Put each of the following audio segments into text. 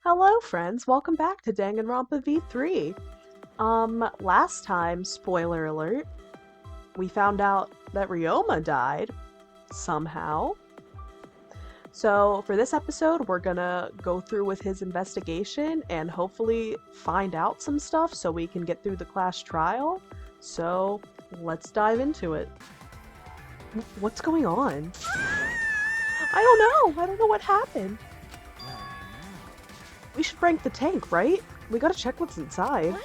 Hello friends, welcome back to Danganronpa V3. Last time, spoiler alert, we found out that Ryoma died, somehow. So for this episode, we're gonna go through with his investigation and hopefully find out some stuff so we can get through the class trial. So let's dive into it. What's going on? I don't know what happened. We should rank the tank, right? We gotta check what's inside.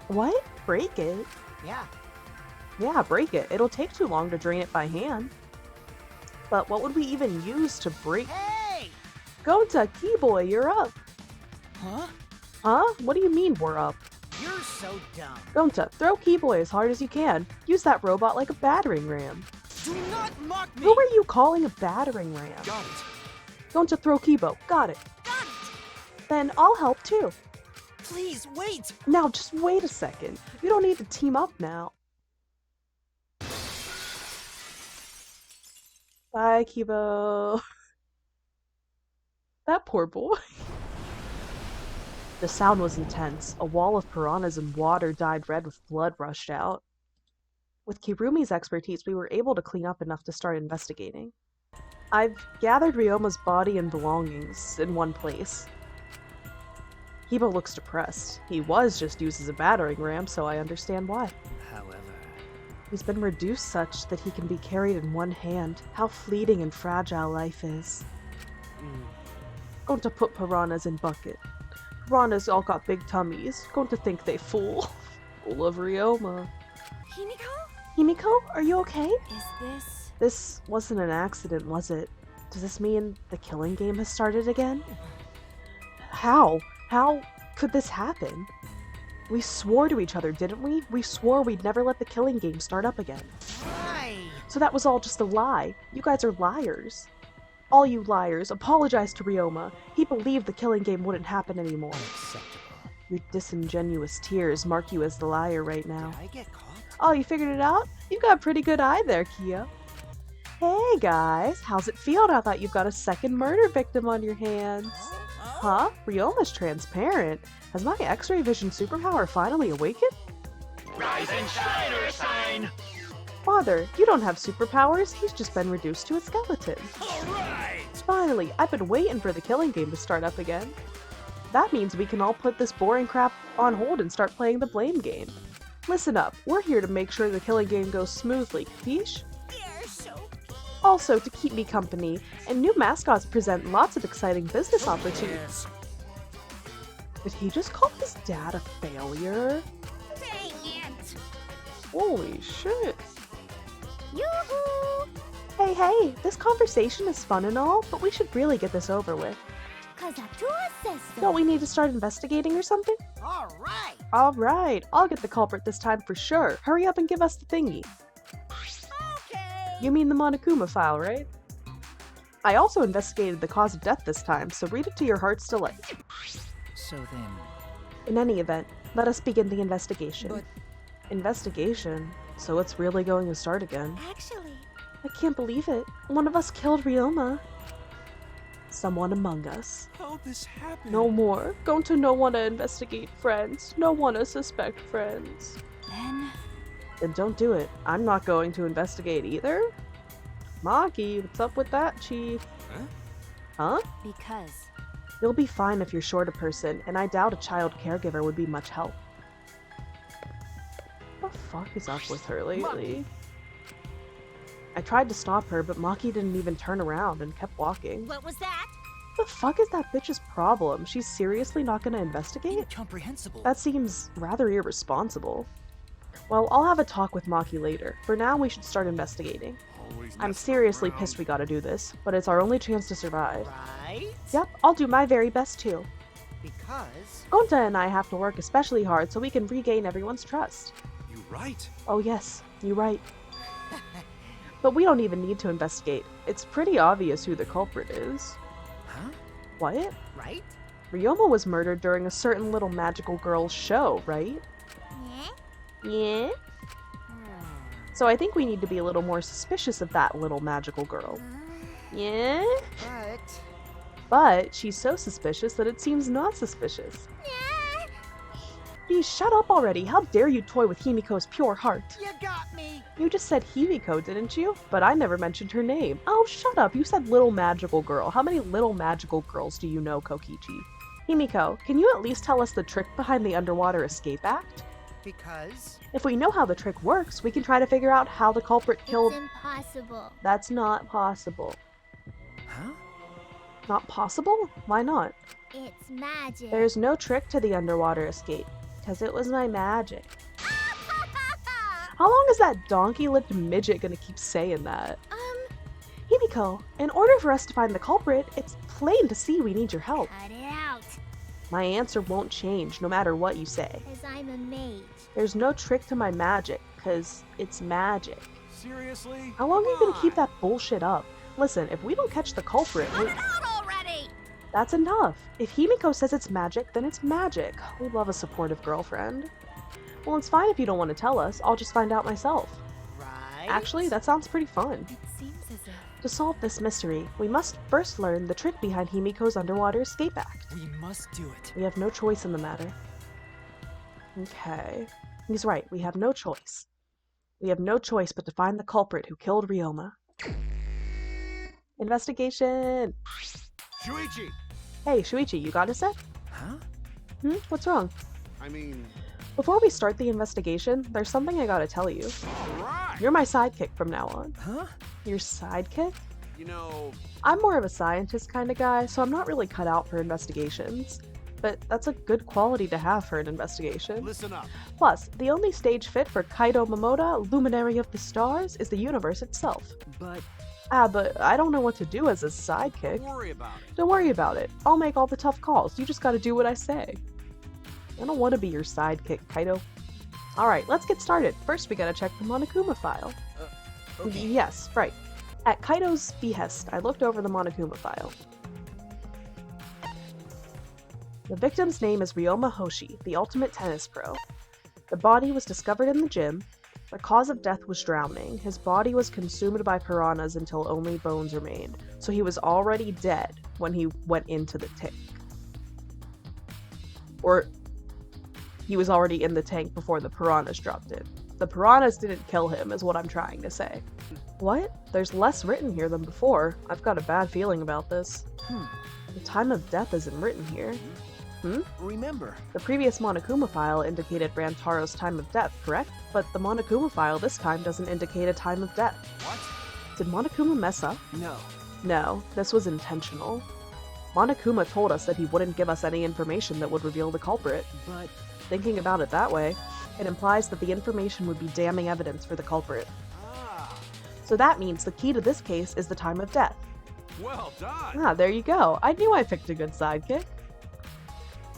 What? Break it? Yeah. Yeah, break it. It'll take too long to drain it by hand. But what would we even use to break? Hey! Gonta, Keyboy, you're up. Huh? Huh? What do you mean we're up? You're so dumb. Gonta, throw Keyboy as hard as you can. Use that robot like a battering ram. Do not mock me! Who are you calling a battering ram? Got it. Gonta, throw Keybo. Got it. Got it! Then I'll help too. Please, wait! Now just wait a second. You don't need to team up now. Bye, Kibo. That poor boy. The sound was intense. A wall of piranhas and water dyed red with blood rushed out. With Kirumi's expertise, we were able to clean up enough to start investigating. I've gathered Ryoma's body and belongings in one place. Kibo looks depressed. He was just used as a battering ram, so I understand why. However... He's been reduced such that he can be carried in one hand. How fleeting and fragile life is. Going to put piranhas in bucket. Piranhas all got big tummies. Going to think they fool. Full of Ryoma. Himiko? Himiko, are you okay? Is this... This wasn't an accident, was it? Does this mean the killing game has started again? How? How could this happen? We swore to each other, didn't we? We swore we'd never let the killing game start up again. Why? So that was all just a lie. You guys are liars. All you liars, apologize to Ryoma. He believed the killing game wouldn't happen anymore. Unacceptable. Your disingenuous tears mark you as the liar right now. Did I get caught? Oh, you figured it out? You've got a pretty good eye there, Kia. Hey guys, how's it feel now that you've got a second murder victim on your hands? Huh? Ryoma's transparent. Has my X-ray vision superpower finally awakened? Rise and shine, Ursine! Father, you don't have superpowers, he's just been reduced to a skeleton. Alright! Finally, I've been waiting for the killing game to start up again. That means we can all put this boring crap on hold and start playing the blame game. Listen up, we're here to make sure the killing game goes smoothly, capiche? You're so... Also, to keep me company, and new mascots present lots of exciting business opportunities. Did he just call his dad a failure? Dang it! Holy shit. Yoo-hoo! Hey, this conversation is fun and all, but we should really get this over with. Kazatua says so. Don't we need to start investigating or something? Alright! Alright, I'll get the culprit this time for sure. Hurry up and give us the thingy. Okay! You mean the Monokuma file, right? I also investigated the cause of death this time, so read it to your heart's delight. So then... In any event, let us begin the investigation. But... Investigation? So it's really going to start again. Actually... I can't believe it. One of us killed Ryoma. Someone among us. How'd this happen? No more. Going to no one to investigate friends. No one to suspect friends. Then don't do it. I'm not going to investigate either. Maki, what's up with that, Chief? Huh? Because... You'll be fine if you're short a person, and I doubt a child caregiver would be much help. What the fuck is up with her lately? I tried to stop her, but Maki didn't even turn around and kept walking. What was that? What the fuck is that bitch's problem? She's seriously not gonna investigate? Incomprehensible. That seems rather irresponsible. Well, I'll have a talk with Maki later. For now, we should start investigating. I'm seriously pissed we gotta do this, but it's our only chance to survive. Right? Yep, I'll do my very best too. Because... Gonta and I have to work especially hard so we can regain everyone's trust. You right. Oh yes, you're right. But we don't even need to investigate. It's pretty obvious who the culprit is. Huh? What? Right? Ryoma was murdered during a certain little magical girl's show, right? Yeah? Yeah? So I think we need to be a little more suspicious of that little magical girl. Yeah? But... But she's so suspicious that it seems not suspicious. Yeah. Geez, shut up already. How dare you toy with Himiko's pure heart? You got me. You just said Himiko, didn't you? But I never mentioned her name. Oh, shut up. You said little magical girl. How many little magical girls do you know, Kokichi? Himiko, can you at least tell us the trick behind the underwater escape act? Because If we know how the trick works, we can try to figure out how the culprit killed... It's impossible. That's not possible. Huh? Not possible? Why not? It's magic. There's no trick to the underwater escape, because it was my magic. How long is that donkey-lipped midget gonna keep saying that? Himiko, in order for us to find the culprit, it's plain to see we need your help. Cut it out. My answer won't change no matter what you say. Cause I'm a mage. There's no trick to my magic, because it's magic. Seriously? How long are you gonna keep that bullshit up? Listen, if we don't catch the culprit, Cut it out already. that's enough. If Himiko says it's magic, then it's magic. We love a supportive girlfriend. Well, it's fine if you don't want to tell us. I'll just find out myself. Right? Actually, that sounds pretty fun. It seems as if To solve this mystery, we must first learn the trick behind Himiko's underwater escape act. We must do it. We have no choice in the matter. Okay. He's right, we have no choice. We have no choice but to find the culprit who killed Ryoma. Investigation! Shuichi! Hey, Shuichi, you got a sec? Huh? What's wrong? I mean, Before we start the investigation, there's something I gotta tell you. alright! You're my sidekick from now on. Huh? Your sidekick? You know, I'm more of a scientist kind of guy, so I'm not really cut out for investigations. But that's a good quality to have for an investigation. listen up. Plus, the only stage fit for Kaido Momoda, Luminary of the Stars, is the universe itself. But But I don't know what to do as a sidekick. Don't worry about it. Don't worry about it. I'll make all the tough calls. You just gotta do what I say. I don't want to be your sidekick, Kaido. Alright, let's get started. First, we gotta check the Monokuma file. okay. Yes, right. At Kaido's behest, I looked over the Monokuma file. The victim's name is Ryoma Hoshi, the ultimate tennis pro. The body was discovered in the gym. The cause of death was drowning. His body was consumed by piranhas until only bones remained. So he was already dead when he went into the tank. Or he was already in the tank before the piranhas dropped in. The piranhas didn't kill him, is what I'm trying to say. What? There's less written here than before. I've got a bad feeling about this. The time of death isn't written here. Remember, The previous Monokuma file indicated Rantaro's time of death, correct? But the Monokuma file this time doesn't indicate a time of death. what? Did Monokuma mess up? No. No, this was intentional. Monokuma told us that he wouldn't give us any information that would reveal the culprit. But Thinking about it that way, it implies that the information would be damning evidence for the culprit. Ah, So that means the key to this case is the time of death. well done. Ah, there you go. I knew I picked a good sidekick.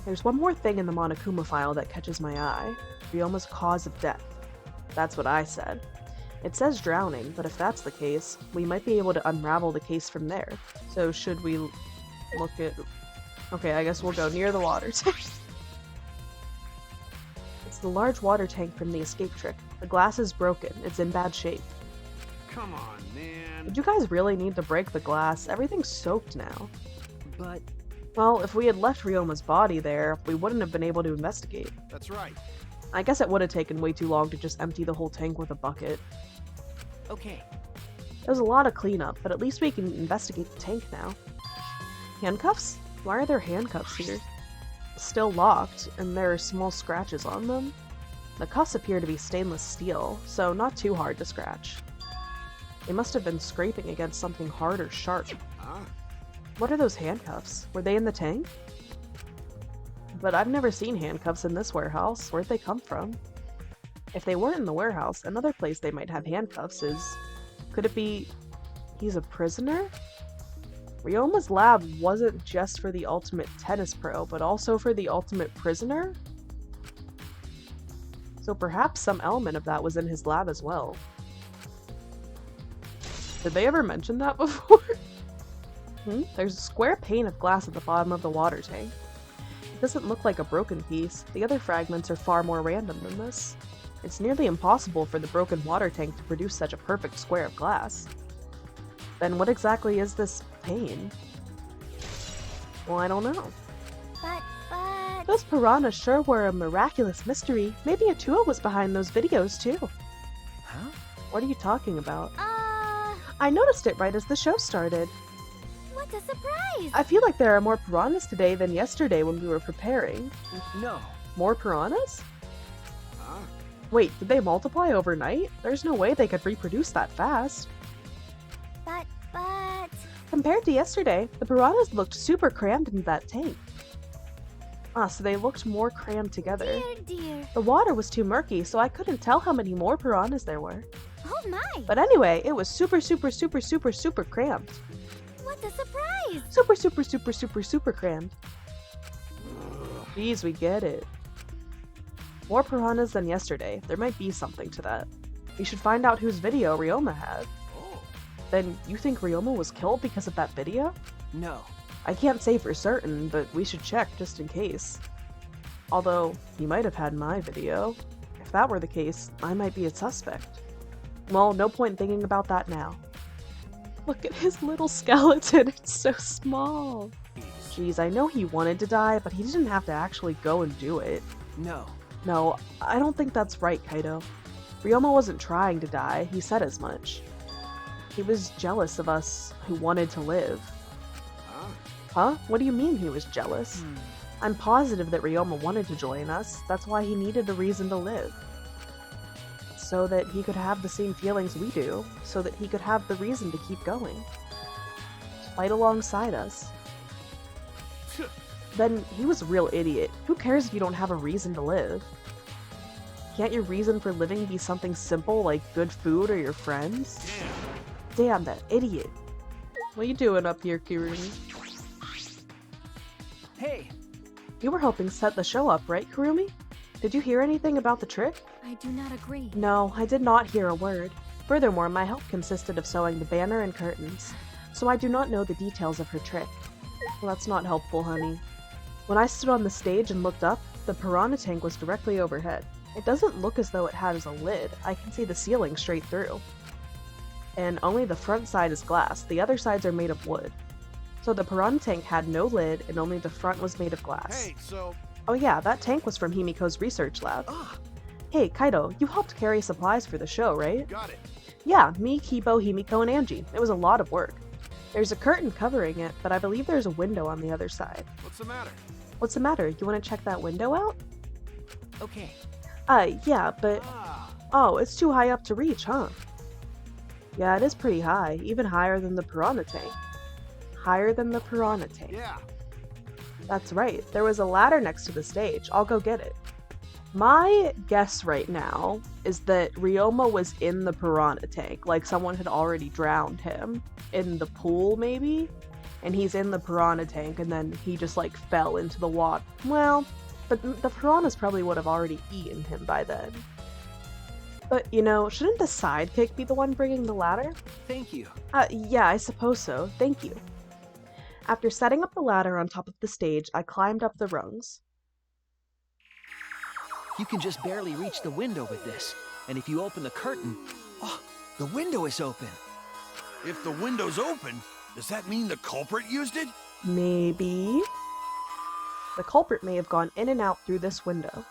There's one more thing in the Monokuma file that catches my eye. Ryoma's cause of death. That's what I said. It says drowning, but if that's the case, we might be able to unravel the case from there. So should we look at... Okay, I guess we'll go near the water tank. It's the large water tank from the escape trick. The glass is broken. It's in bad shape. Come on, man. Did you guys really need to break the glass? Everything's soaked now. but Well, if we had left Ryoma's body there, we wouldn't have been able to investigate. That's right. I guess it would have taken way too long to just empty the whole tank with a bucket. okay. There's a lot of cleanup, but at least we can investigate the tank now. Handcuffs? Why are there handcuffs here? Still locked, and there are small scratches on them. The cuffs appear to be stainless steel, so not too hard to scratch. They must have been scraping against something hard or sharp. Huh? What are those handcuffs? Were they in the tank? But I've never seen handcuffs in this warehouse. Where'd they come from? If they weren't in the warehouse, another place they might have handcuffs is... Could it be... he's a prisoner? Ryoma's lab wasn't just for the ultimate tennis pro, but also for the ultimate prisoner? So perhaps some element of that was in his lab as well. Did they ever mention that before? There's a square pane of glass at the bottom of the water tank. It doesn't look like a broken piece. The other fragments are far more random than this. It's nearly impossible for the broken water tank to produce such a perfect square of glass. Then what exactly is this pane? Well, I don't know. But... Those piranhas sure were a miraculous mystery. Maybe Atua was behind those videos, too. Huh? What are you talking about? I noticed it right as the show started. What a surprise! I feel like there are more piranhas today than yesterday when we were preparing. No. More piranhas? Huh? Wait, did they multiply overnight? There's no way they could reproduce that fast. But... Compared to yesterday, the piranhas looked super crammed into that tank. Ah, so they looked more crammed together. Dear, dear. The water was too murky, so I couldn't tell how many more piranhas there were. Oh my! But anyway, it was super crammed. What a surprise! Super crammed. Geez, we get it. More piranhas than yesterday. There might be something to that. We should find out whose video Ryoma had. Oh. Then you think Ryoma was killed because of that video? No. I can't say for certain, but we should check just in case. Although, he might have had my video. If that were the case, I might be a suspect. Well, no point thinking about that now. Look at his little skeleton, it's so small. Jeez, I know he wanted to die, but he didn't have to actually go and do it. No. No, I don't think that's right, Kaido. Ryoma wasn't trying to die, he said as much. He was jealous of us who wanted to live. Huh? Huh? What do you mean he was jealous? I'm positive that Ryoma wanted to join us, that's why he needed a reason to live. So that he could have the same feelings we do, so that he could have the reason to keep going. To fight alongside us. Then he was a real idiot. Who cares if you don't have a reason to live? Can't your reason for living be something simple like good food or your friends? Damn, that idiot. What are you doing up here, Kurumi? Hey! You were helping set the show up, right, Kurumi? Did you hear anything about the trick? I do not agree. No, I did not hear a word. Furthermore, my help consisted of sewing the banner and curtains, so I do not know the details of her trick. Well, that's not helpful, honey. When I stood on the stage and looked up, the piranha tank was directly overhead. It doesn't look as though it has a lid. I can see the ceiling straight through. And only the front side is glass. The other sides are made of wood. So the piranha tank had no lid, and only the front was made of glass. Hey, so... Oh yeah, that tank was from Himiko's research lab. Ah! Hey, Kaido, you helped carry supplies for the show, right? Got it. Yeah, me, Kibo, Himiko, and Angie. It was a lot of work. There's a curtain covering it, but I believe there's a window on the other side. What's the matter? What's the matter? You want to check that window out? Okay. Yeah, but... Ah. Oh, it's too high up to reach, huh? Yeah, it is pretty high, even higher than the piranha tank. Higher than the piranha tank. Yeah. That's right, there was a ladder next to the stage. I'll go get it. My guess right now is that Ryoma was in the piranha tank, like someone had already drowned him in the pool, maybe? And he's in the piranha tank, and then he just, like, fell into the water. Well, but the piranhas probably would have already eaten him by then. But, you know, shouldn't the sidekick be the one bringing the ladder? Thank you. Yeah, I suppose so. Thank you. After setting up the ladder on top of the stage, I climbed up the rungs. You can just barely reach the window with this. And if you open the curtain... Oh, the window is open. If the window's open, does that mean the culprit used it? Maybe. The culprit may have gone in and out through this window.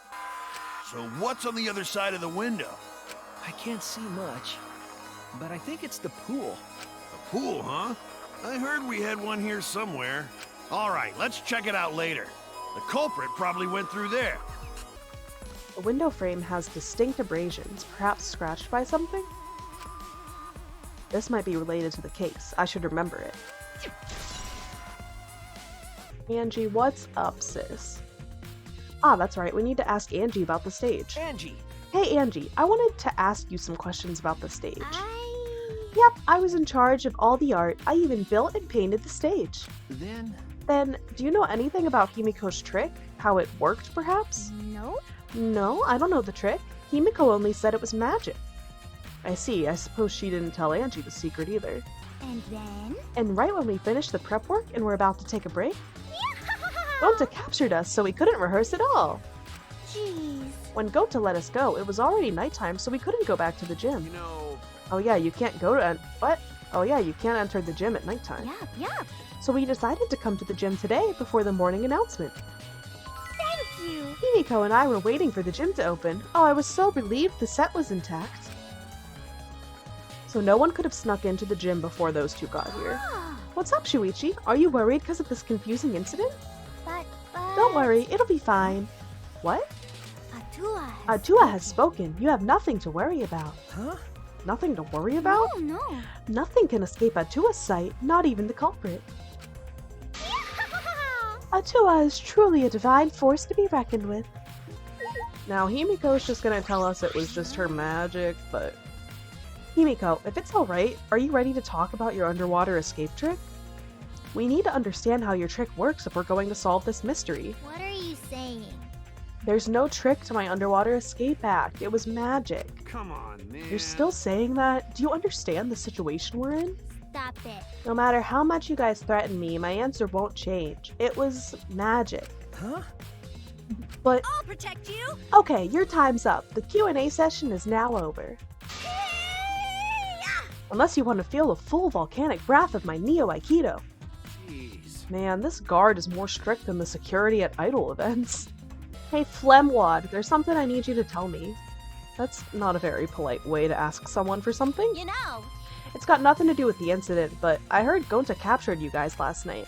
So what's on the other side of the window? I can't see much. But I think it's the pool. A pool, huh? I heard we had one here somewhere. All right, let's check it out later. The culprit probably went through there. The window frame has distinct abrasions, perhaps scratched by something? This might be related to the case. I should remember it. Angie, what's up, sis? Ah, that's right. We need to ask Angie about the stage. Angie! Hey, Angie. I wanted to ask you some questions about the stage. Yep, I was in charge of all the art. I even built and painted the stage. Then, do you know anything about Himiko's trick? How it worked, perhaps? No? No, I don't know the trick. Himiko only said it was magic. I see. I suppose she didn't tell Angie the secret either. And then? And right when we finished the prep work and we're about to take a break, Gonta captured us, so we couldn't rehearse at all. Jeez. When Gonta let us go, it was already nighttime, so we couldn't go back to the gym. You know... Oh yeah, you can't go to... What? Oh yeah, you can't enter the gym at nighttime. Yep. So we decided to come to the gym today before the morning announcement. Thank you. Himiko and I were waiting for the gym to open. Oh, I was so relieved the set was intact. So no one could have snuck into the gym before those two got here. Ah, What's up, Shuichi? Are you worried because of this confusing incident? but... Don't worry, it'll be fine. What? Atua has spoken. You have nothing to worry about. Huh? Nothing to worry about? No. Nothing can escape Atua's sight, not even the culprit. Atua is truly a divine force to be reckoned with. Now, Himiko's just gonna tell us it was just her magic, but... Himiko, if it's alright, are you ready to talk about your underwater escape trick? We need to understand how your trick works if we're going to solve this mystery. What are you saying? There's no trick to my underwater escape act. It was magic. Come on, man. You're still saying that? Do you understand the situation we're in? Stop it. No matter how much you guys threaten me, my answer won't change. It was magic. Huh? But, I'll protect you. okay, your time's up. The Q&A session is now over. Unless you want to feel the full volcanic wrath of my Neo Aikido. Jeez. Man, this guard is more strict than the security at idol events. Hey, Flemwad, there's something I need you to tell me. That's not a very polite way to ask someone for something. You know. It's got nothing to do with the incident, but I heard Gonta captured you guys last night.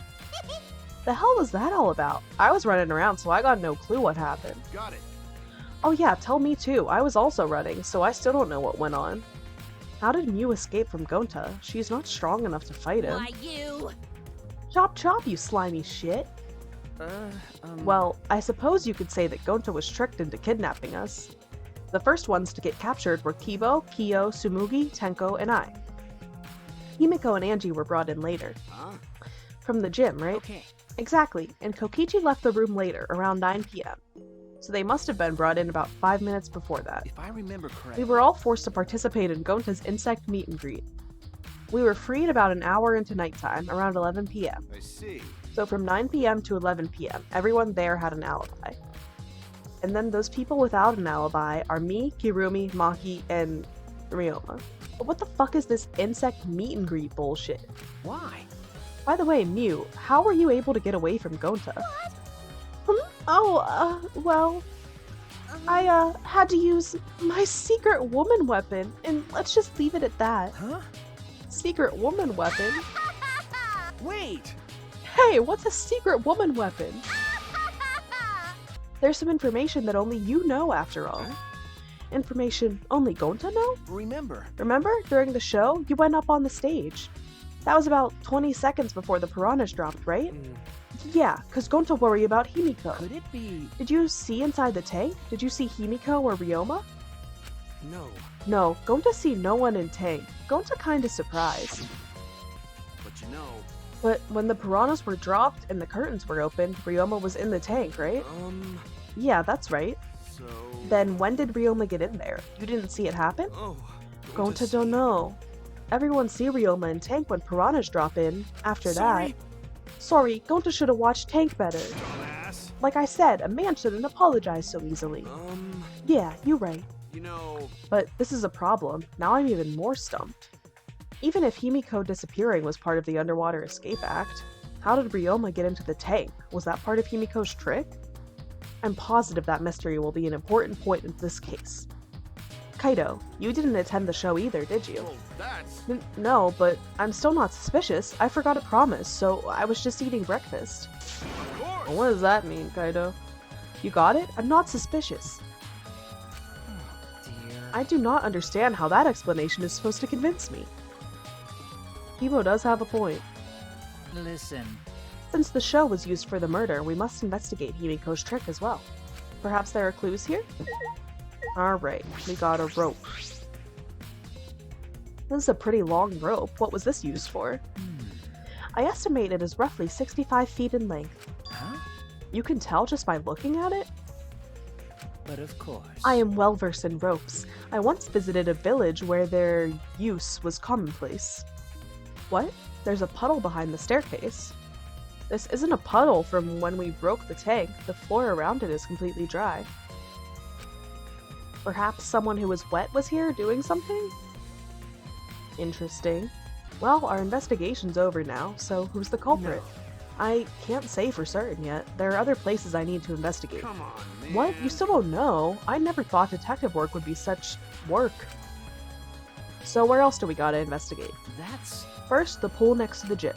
The hell was that all about? I was running around, so I got no clue what happened. Got it. Oh yeah, tell me too. I was also running, so I still don't know what went on. How did Mew escape from Gonta? She's not strong enough to fight him. Why you? Chop chop, you slimy shit. Well, I suppose you could say that Gonta was tricked into kidnapping us. The first ones to get captured were Kibo, Kyo, Sumugi, Tenko, and I. Himiko and Angie were brought in later. Huh? From the gym, right? Okay. Exactly, and Kokichi left the room later, around 9 p.m. So they must have been brought in about 5 minutes before that. If I remember correctly. We were all forced to participate in Gonta's insect meet and greet. We were freed about an hour into nighttime, around 11 p.m. I see. So from 9 p.m. to 11 p.m., everyone there had an alibi. And then those people without an alibi are me, Kirumi, Maki, and Ryoma. But what the fuck is this insect meet and greet bullshit? Why? By the way, Mew, how were you able to get away from Gonta? Well, I had to use my secret woman weapon, and let's just leave it at that. Huh? Secret woman weapon? Wait! Hey, what's a secret woman weapon? There's some information that only you know, after all. Information only Gonta know? Remember. Remember, during the show, you went up on the stage. That was about 20 seconds before the piranhas dropped, right? Yeah, cause Gonta worry about Himiko. Could it be? Did you see inside the tank? Did you see Himiko or Ryoma? No. No, Gonta see no one in tank. Gonta kinda surprised. But you know. But when the piranhas were dropped and the curtains were opened, Ryoma was in the tank, right? Yeah, that's right. So. Then when did Ryoma get in there? You didn't see it happen? Oh. Gonta don't know. Everyone see Ryoma in tank when piranhas drop in. After that. Sorry, Gonta should have watched tank better. Dumbass. Like I said, a man shouldn't apologize so easily. Yeah, you're right. You know. But this is a problem. Now I'm even more stumped. Even if Himiko disappearing was part of the underwater escape act, how did Ryoma get into the tank? Was that part of Himiko's trick? I'm positive that mystery will be an important point in this case. Kaido, you didn't attend the show either, did you? Well, that's. No, but I'm still not suspicious. I forgot a promise, so I was just eating breakfast. Of course. What does that mean, Kaido? You got it? I'm not suspicious. Dear. I do not understand how that explanation is supposed to convince me. Kibo does have a point. Listen. Since the show was used for the murder, we must investigate Himiko's trick as well. Perhaps there are clues here? Alright, we got a rope. This is a pretty long rope. What was this used for? I estimate it is roughly 65 feet in length. Huh? You can tell just by looking at it? But of course. I am well versed in ropes. I once visited a village where their use was commonplace. What? There's a puddle behind the staircase. This isn't a puddle from when we broke the tank. The floor around it is completely dry. Perhaps someone who was wet was here doing something? Interesting. Well, our investigation's over now, so who's the culprit? No. I can't say for certain yet. There are other places I need to investigate. Come on, man. What? You still don't know? I never thought detective work would be such work. So where else do we gotta investigate? That's... First, the pool next to the gym.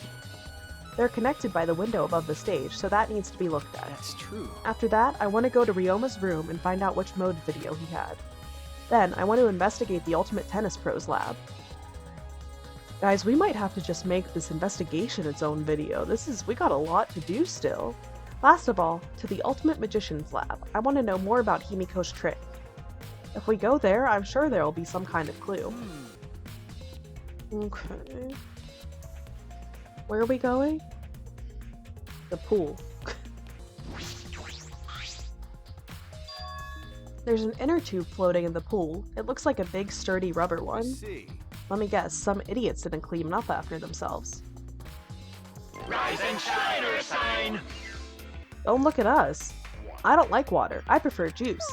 They're connected by the window above the stage, so that needs to be looked at. That's true. After that, I want to go to Ryoma's room and find out which mode video he had. Then, I want to investigate the Ultimate Tennis Pros lab. Guys, we might have to just make this investigation its own video. We got a lot to do still. Last of all, to the Ultimate Magician's lab. I want to know more about Himiko's trick. If we go there, I'm sure there'll be some kind of clue. Okay. Where are we going? The pool. There's an inner tube floating in the pool. It looks like a big, sturdy rubber one. See. Let me guess, some idiots didn't clean up after themselves. Rise and shine or sign. Don't look at us. I don't like water. I prefer juice.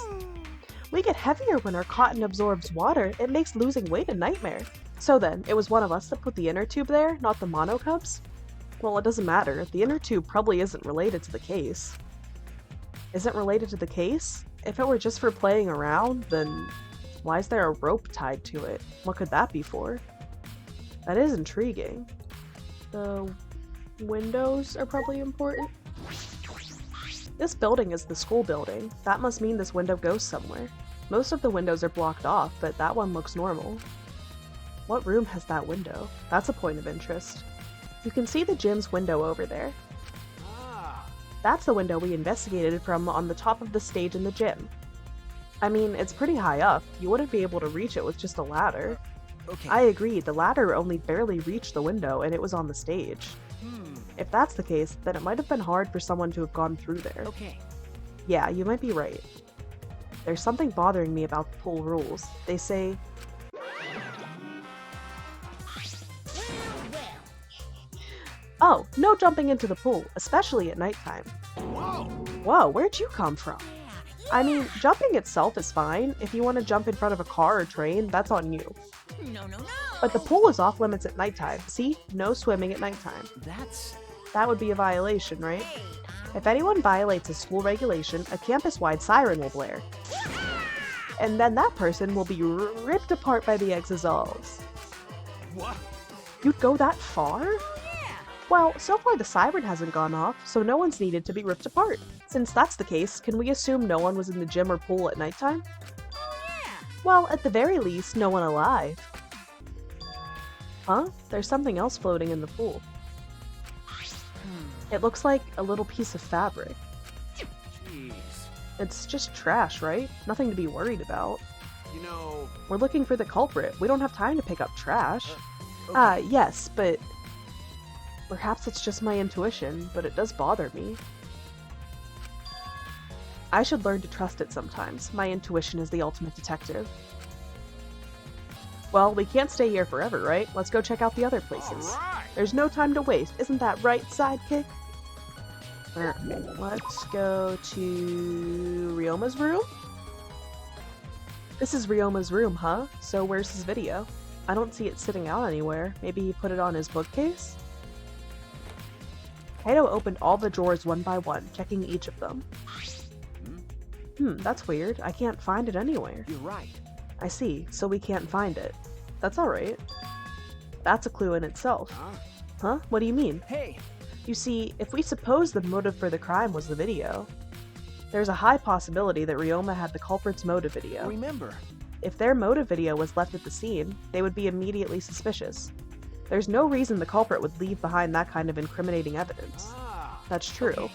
We get heavier when our cotton absorbs water. It makes losing weight a nightmare. So then, it was one of us that put the inner tube there, not the mono cups? Well, it doesn't matter. The inner tube probably isn't related to the case. Isn't related to the case? If it were just for playing around, then why is there a rope tied to it? What could that be for? That is intriguing. The windows are probably important. This building is the school building. That must mean this window goes somewhere. Most of the windows are blocked off, but that one looks normal. What room has that window? That's a point of interest. You can see the gym's window over there. That's the window we investigated from on the top of the stage in the gym. I mean, it's pretty high up. You wouldn't be able to reach it with just a ladder. Okay. I agree, the ladder only barely reached the window and it was on the stage. If that's the case, then it might have been hard for someone to have gone through there. Okay. Yeah, you might be right. There's something bothering me about the pool rules. They say, oh, no jumping into the pool, especially at nighttime. Whoa. Whoa, where'd you come from? I mean, jumping itself is fine. If you want to jump in front of a car or train, that's on you. No, no, no. But the pool is off limits at nighttime. See? No swimming at nighttime. That would be a violation, right? If anyone violates a school regulation, a campus-wide siren will blare. And then that person will be ripped apart by the exosols. What? You'd go that far? Well, so far the siren hasn't gone off, so no one's needed to be ripped apart. Since that's the case, can we assume no one was in the gym or pool at nighttime? Well, at the very least, no one alive. Huh? There's something else floating in the pool. It looks like a little piece of fabric. Jeez. It's just trash, right? Nothing to be worried about. You know... We're looking for the culprit. We don't have time to pick up trash. Okay. Yes, but... Perhaps it's just my intuition, but it does bother me. I should learn to trust it sometimes. My intuition is the ultimate detective. Well, we can't stay here forever, right? Let's go check out the other places. All right. There's no time to waste. Isn't that right, sidekick? Let's go to Ryoma's room? This is Ryoma's room, huh? So where's his video? I don't see it sitting out anywhere. Maybe he put it on his bookcase? Kaido opened all the drawers one by one, checking each of them. That's weird. I can't find it anywhere. You're right. I see, so we can't find it. That's alright. That's a clue in itself. Huh? What do you mean? Hey! You see, if we suppose the motive for the crime was the video, there's a high possibility that Ryoma had the culprit's motive video. Remember. If their motive video was left at the scene, they would be immediately suspicious. There's no reason the culprit would leave behind that kind of incriminating evidence. That's true. Okay.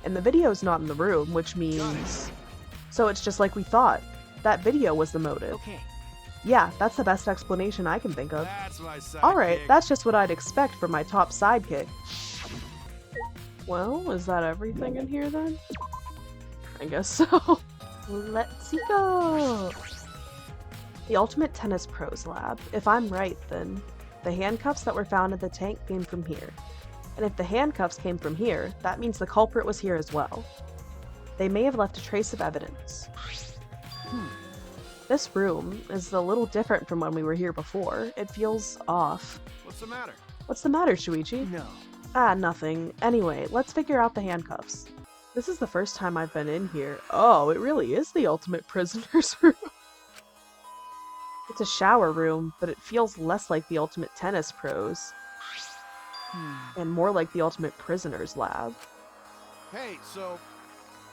And the video's not in the room, which means... So it's just like we thought. That video was the motive. Okay. Yeah, that's the best explanation I can think of. That's my sidekick. Alright, that's just what I'd expect from my top sidekick. Well, is that everything in here then? I guess so. Let's go! The Ultimate Tennis Pros Lab. If I'm right, then the handcuffs that were found in the tank came from here. And if the handcuffs came from here, that means the culprit was here as well. They may have left a trace of evidence. This room is a little different from when we were here before. It feels off. What's the matter? What's the matter, Shuichi? No. Ah, nothing. Anyway, let's figure out the handcuffs. This is the first time I've been in here. Oh, it really is the ultimate prisoner's room. It's a shower room, but it feels less like the ultimate tennis pros, and more like the ultimate prisoner's lab. Hey, so...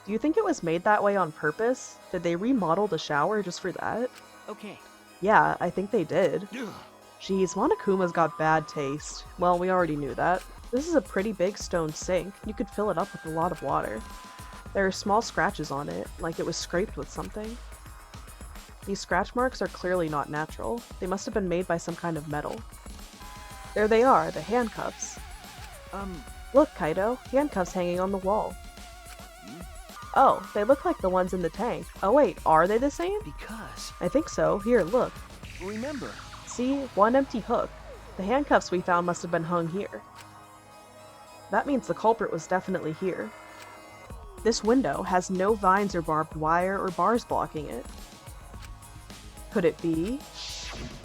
Do you think it was made that way on purpose? Did they remodel the shower just for that? Okay. Yeah, I think they did. Ugh. Jeez, Monokuma's got bad taste. Well, we already knew that. This is a pretty big stone sink. You could fill it up with a lot of water. There are small scratches on it, like it was scraped with something. These scratch marks are clearly not natural. They must have been made by some kind of metal. There they are, the handcuffs. Look, Kaido, handcuffs hanging on the wall. Oh, they look like the ones in the tank. Oh wait, are they the same? Because... I think so. Here, look. Remember. See? One empty hook. The handcuffs we found must have been hung here. That means the culprit was definitely here. This window has no vines or barbed wire or bars blocking it. Could it be?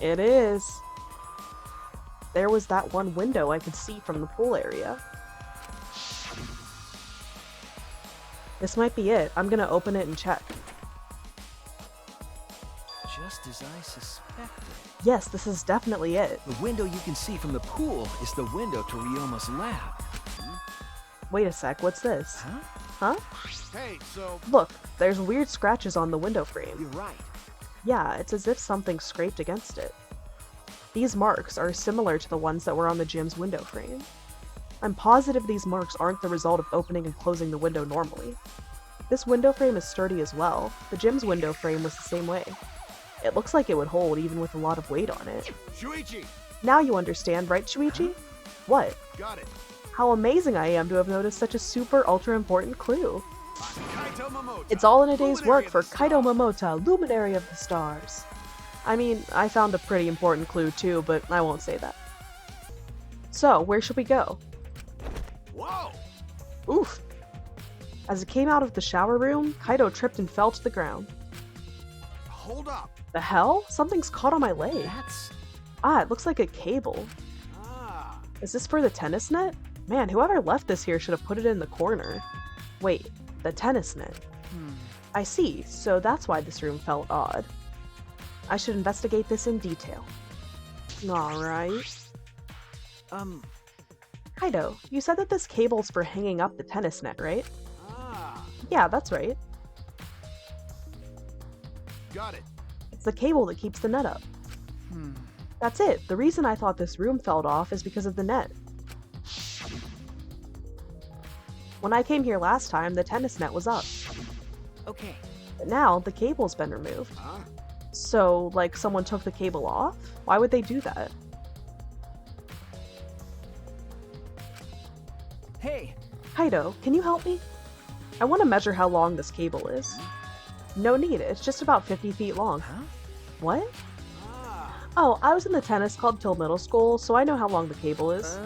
It is. There was that one window I could see from the pool area. This might be it. I'm gonna open it and check. Just as I suspected. Yes, this is definitely it. The window you can see from the pool is the window to Ryoma's lab. Wait a sec, what's this? Huh? Huh? Hey, so... Look, there's weird scratches on the window frame. You're right. Yeah, it's as if something scraped against it. These marks are similar to the ones that were on the gym's window frame. I'm positive these marks aren't the result of opening and closing the window normally. This window frame is sturdy as well. The gym's window frame was the same way. It looks like it would hold even with a lot of weight on it. Shuichi! Now you understand, right, Shuichi? What? Got it. How amazing I am to have noticed such a super ultra important clue. Kaito Momota. It's all in a day's Luminary work of for the Kaido Stars. Momota, Luminary of the Stars. I mean, I found a pretty important clue too, but I won't say that. So, where should we go? Whoa! Oof! As it came out of the shower room, Kaido tripped and fell to the ground. Hold up. The hell? Something's caught on my leg. That's... Ah, it looks like a cable. Ah. Is this for the tennis net? Man, whoever left this here should have put it in the corner. Wait, the tennis net. I see, so that's why this room felt odd. I should investigate this in detail. Alright. Kaido, you said that this cable's for hanging up the tennis net, right? Ah. Yeah, that's right. Got it. It's the cable that keeps the net up. That's it. The reason I thought this room fell off is because of the net. When I came here last time, the tennis net was up. Okay. But now, the cable's been removed. Huh? So, like, someone took the cable off? Why would they do that? Hey! Kaido, can you help me? I want to measure how long this cable is. No need, it's just about 50 feet long. Huh? What? Ah. Oh, I was in the tennis club till middle school, so I know how long the cable is.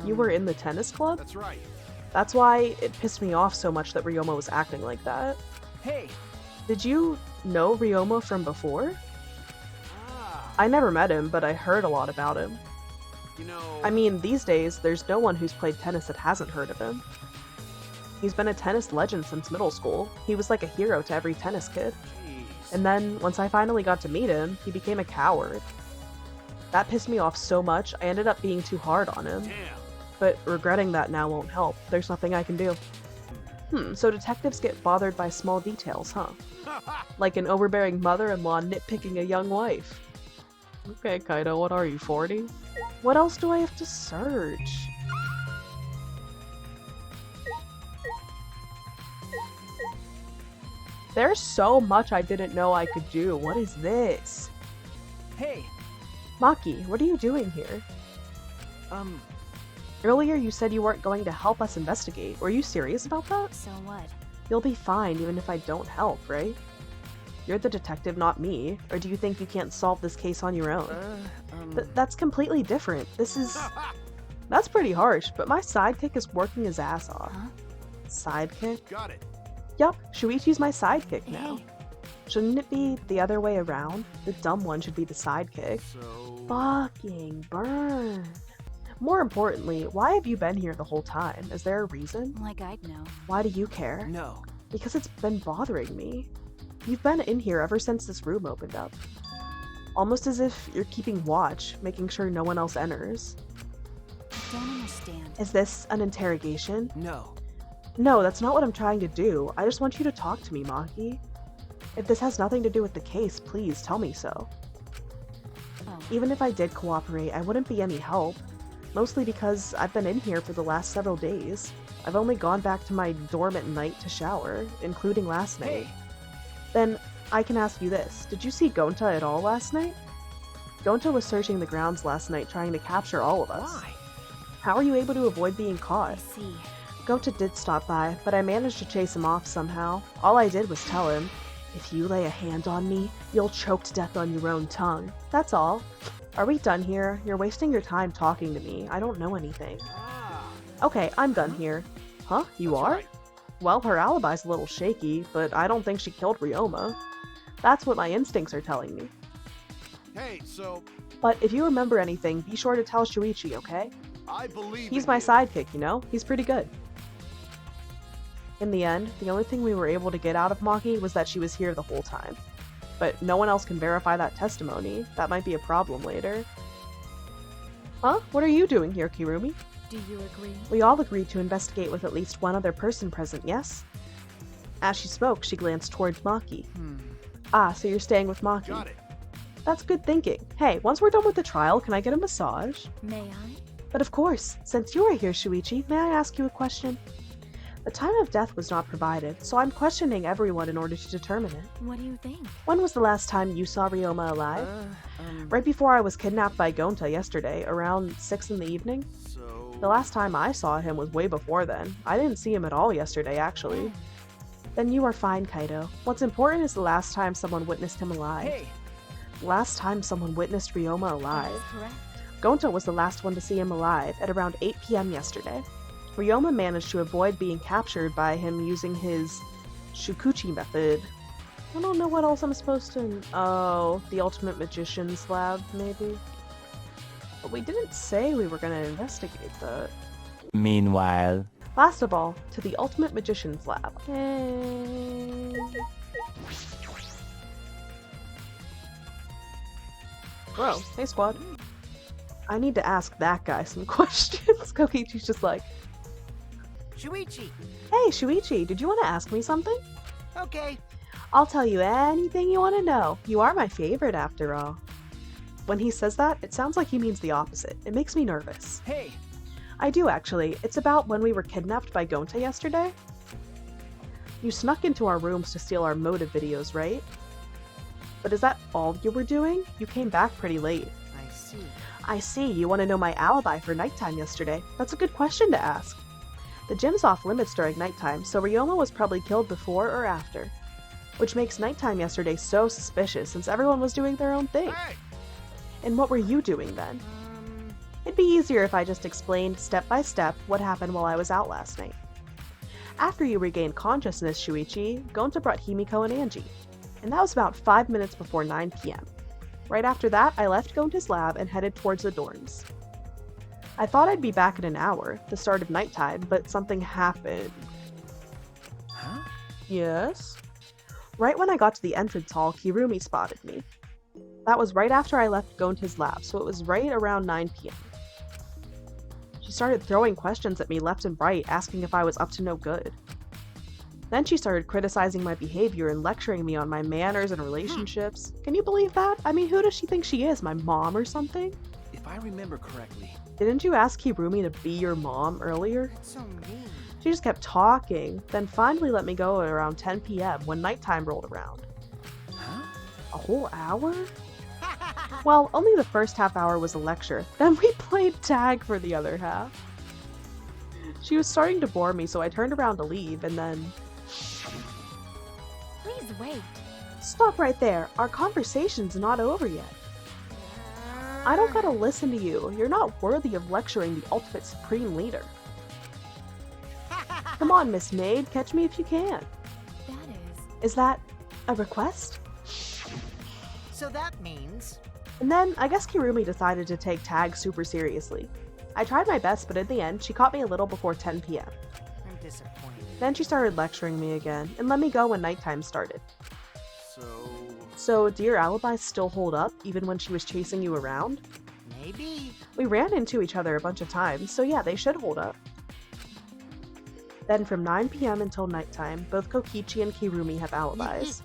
You were in the tennis club? That's right. That's why it pissed me off so much that Ryoma was acting like that. Hey! Did you know Ryoma from before? Ah. I never met him, but I heard a lot about him. You know... I mean, these days, there's no one who's played tennis that hasn't heard of him. He's been a tennis legend since middle school. He was like a hero to every tennis kid. Jeez. And then, once I finally got to meet him, he became a coward. That pissed me off so much, I ended up being too hard on him. Damn. But regretting that now won't help. There's nothing I can do. So detectives get bothered by small details, huh? Like an overbearing mother-in-law nitpicking a young wife. Okay, Kaido, what are you, 40? What else do I have to search? There's so much I didn't know I could do. What is this? Hey! Maki, what are you doing here? Earlier you said you weren't going to help us investigate. Were you serious about that? So what? You'll be fine even if I don't help, right? You're the detective, not me. Or do you think you can't solve this case on your own? That's completely different. This is... That's pretty harsh, but my sidekick is working his ass off. Huh? Sidekick? Got it. Yup, Shuichi's my sidekick now. Hey, Shouldn't it be the other way around? The dumb one should be the sidekick. So... Fucking burn. More importantly, why have you been here the whole time? Is there a reason? Like I'd know. Why do you care? No. Because it's been bothering me. You've been in here ever since this room opened up. Almost as if you're keeping watch, making sure no one else enters. I don't understand. Is this an interrogation? No. No, that's not what I'm trying to do. I just want you to talk to me, Maki. If this has nothing to do with the case, please tell me so. Oh. Even if I did cooperate, I wouldn't be any help. Mostly because I've been in here for the last several days. I've only gone back to my dorm at night to shower, including last night. Hey! Then, I can ask you this. Did you see Gonta at all last night? Gonta was searching the grounds last night trying to capture all of us. Why? How are you able to avoid being I caught? see. Gonta did stop by, but I managed to chase him off somehow. All I did was tell him, if you lay a hand on me, you'll choke to death on your own tongue. That's all. Are we done here? You're wasting your time talking to me. I don't know anything. Okay, I'm done here. Huh? You That's are? right. Well, her alibi's a little shaky, but I don't think she killed Ryoma. That's what my instincts are telling me. Hey, so... But if you remember anything, be sure to tell Shuichi, okay? I believe He's in my you. sidekick, you know? He's pretty good. In the end, the only thing we were able to get out of Maki was that she was here the whole time. But no one else can verify that testimony. That might be a problem later. Huh? What are you doing here, Kirumi? Do you agree? We all agreed to investigate with at least one other person present, yes? As she spoke, she glanced towards Maki. Ah, so you're staying with Maki. Got it. That's good thinking. Hey, once we're done with the trial, can I get a massage? May I? But of course, since you are here, Shuichi, may I ask you a question? The time of death was not provided, so I'm questioning everyone in order to determine it. What do you think? When was the last time you saw Ryoma alive? Right before I was kidnapped by Gonta yesterday, around 6 in the evening. So... The last time I saw him was way before then. I didn't see him at all yesterday, actually. Then you are fine, Kaido. What's important is the last time someone witnessed him alive. Hey! Last time someone witnessed Ryoma That alive. is correct. Gonta was the last one to see him alive at around 8 p.m. yesterday. Ryoma managed to avoid being captured by him using his Shukuchi method. I don't know what else I'm supposed to... Oh, the Ultimate Magician's Lab, maybe? But we didn't say we were gonna investigate that. Meanwhile. Last of all, to the Ultimate Magician's Lab. Yay. Whoa, hey squad. I need to ask that guy some questions. Kokichi's just like, Shuichi! hey Shuichi, did you want to ask me something? Okay. I'll tell you anything you want to know. You are my favorite after all. When he says that, it sounds like he means the opposite. It makes me nervous. Hey! I do actually. It's about when we were kidnapped by Gonta yesterday. You snuck into our rooms to steal our motive videos, right? But is that all you were doing? You came back pretty late. I see. I see, you want to know my alibi for nighttime yesterday. That's a good question to ask. The gym's off limits during nighttime, so Ryoma was probably killed before or after. Which makes nighttime yesterday so suspicious since everyone was doing their own thing. Hey! And what were you doing then? It'd be easier if I just explained step by step what happened while I was out last night. After you regained consciousness, Shuichi, Gonta brought Himiko and Angie. And that was about 5 minutes before 9 p.m. Right after that, I left Gonta's lab and headed towards the dorms. I thought I'd be back in an hour, the start of nighttime, but something happened. Huh? Yes? Right when I got to the entrance hall, Kirumi spotted me. That was right after I left Gonta's lab, so it was right around 9 p.m. She started throwing questions at me left and right, asking if I was up to no good. Then she started criticizing my behavior and lecturing me on my manners and relationships. Can you believe that? I mean, who does she think she is, my mom or something? If I remember correctly. Didn't you ask Kirumi to be your mom earlier? That's so mean. She just kept talking, then finally let me go at around 10 p.m. when nighttime rolled around. Huh? A whole hour? Well, only the first half hour was a lecture, then we played tag for the other half. She was starting to bore me, so I turned around to leave, and then... Please wait. Stop right there, our conversation's not over yet. I don't gotta listen to you, you're not worthy of lecturing the ultimate supreme leader. Come on, Miss Maid, catch me if you can. That is... Is that... A request? So that means... And then, I guess Kirumi decided to take tag super seriously. I tried my best, but in the end, she caught me a little before 10 p.m. I'm disappointed. Then she started lecturing me again, and let me go when nighttime started. So, do your alibis still hold up, even when she was chasing you around? Maybe. We ran into each other a bunch of times, so yeah, they should hold up. Then from 9 p.m. until nighttime, both Kokichi and Kirumi have alibis.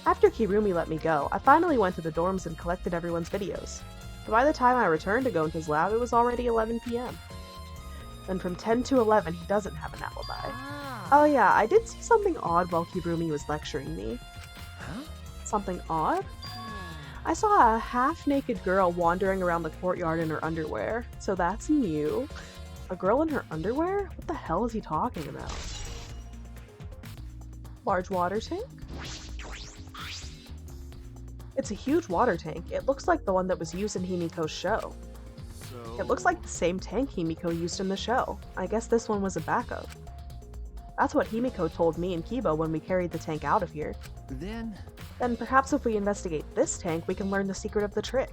After Kirumi let me go, I finally went to the dorms and collected everyone's videos. But by the time I returned to Gonta's lab, it was already 11 p.m. Then from 10 to 11, he doesn't have an alibi. Oh yeah, I did see something odd while Kirumi was lecturing me. Huh? Something odd? I saw a half-naked girl wandering around the courtyard in her underwear, so that's new. A girl in her underwear? What the hell is he talking about? Large water tank? It's a huge water tank. It looks like the one that was used in Himiko's show. It looks like the same tank Himiko used in the show. I guess this one was a backup. That's what Himiko told me and Kiba when we carried the tank out of here. Then Perhaps if we investigate this tank, we can learn the secret of the trick.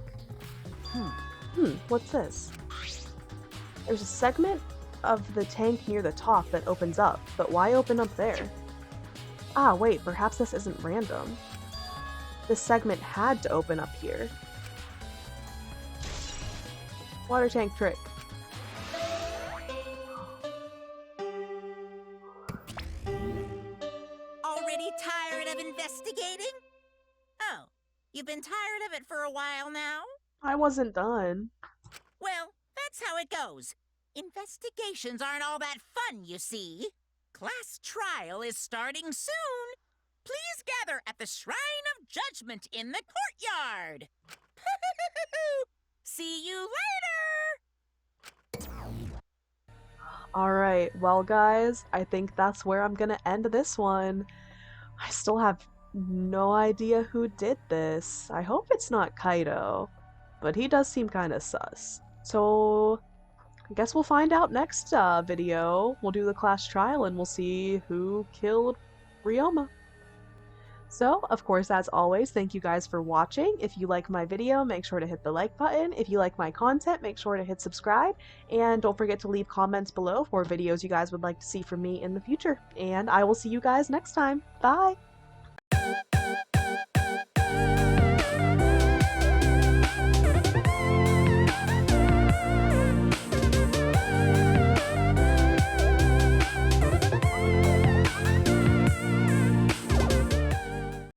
What's this? There's a segment of the tank near the top that opens up, but why open up there? Ah, wait, perhaps this isn't random. This segment had to open up here. Water tank trick. Already tired of investigating? Oh, you've been tired of it for a while now? I wasn't done. Well, that's how it goes. Investigations aren't all that fun, you see. Class trial is starting soon. Please gather at the Shrine of Judgment in the courtyard. See you later! Alright, well guys, I think that's where I'm gonna end this one. I still have no idea who did this. I hope it's not Kaido, but he does seem kinda sus. So, I guess we'll find out next video. We'll do the class trial and we'll see who killed Ryoma. So, of course, as always, thank you guys for watching. If you like my video, make sure to hit the like button. If you like my content, make sure to hit subscribe. And don't forget to leave comments below for videos you guys would like to see from me in the future. And I will see you guys next time. Bye!